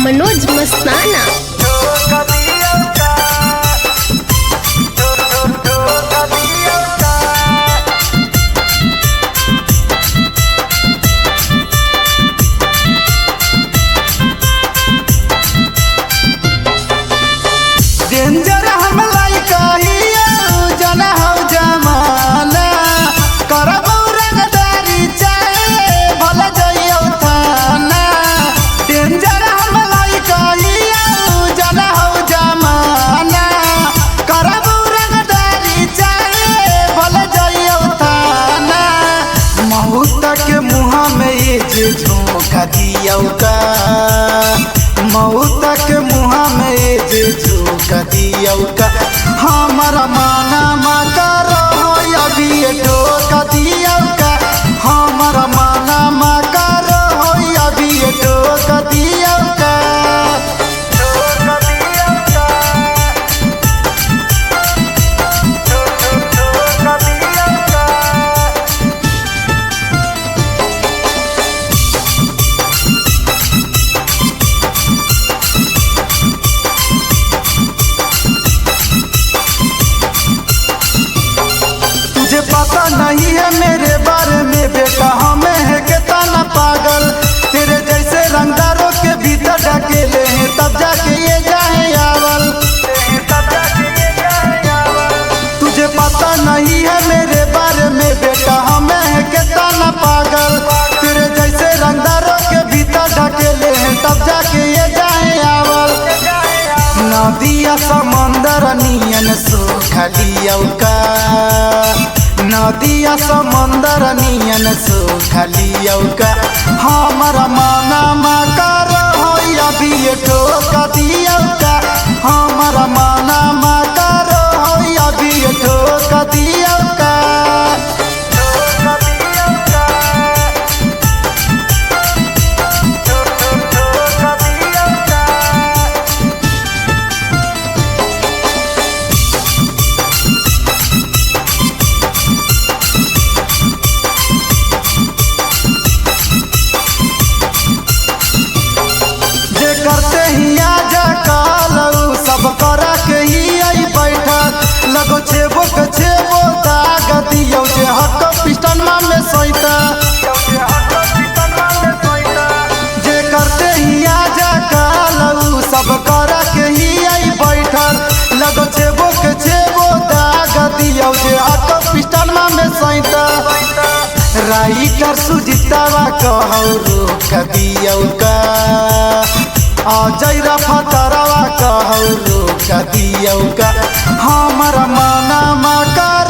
मनोज मस्ताना। डेंजर हम लाइका जन हो जमाना करबो रंगदारी चाहे भल जइयो थाना। डेंजर हम लाइका जन हो जमाना करबो रंगदारी चाहे भल जइयो थाना। मौत के मुँह में ये जे झोंका दियो का, मौत के मुँह में ये जे झोंका दियो का। हमारा माना मकर अभी ठोका दियो का, हमारा माना मकर अभी ठोका दियो का। तुझे पता नहीं है मेरे बारे में बेटा, हमें है के ताना पागल। तेरे जैसे रंगदारों के भीतर ढकेले हैं तब जाके ये जाए आवल। तुझे पता नहीं है मेरे बारे में बेटा, हमें है के ताना पागल। तेरे जैसे रंगदारों के भीतर ढकेले हैं तब जाके ये जाए आवल। नदिया समंदर नियन सुखा लियो का, नदिया समंदर नियन सुखा लियो का। हमारा माना मकर अभी ठोका दियो का, हमारा माना मकर अभी ठोका दियो का। करते ही आजा कालू सब करा के ही आई बैठक। लगो छेबो के छेबो दाग दियो जे हक पिस्टन में सोइता। जे करते ही आजा कालू सब करा के ही आई बैठक। लगो छेबो के छेबो दाग दियो जे हक पिस्टन में सोइता। राइटर सुजितावा कहौ रोक दियो का, अजय रफतरवा कहौ रोक दियो का। हमारा माना मकर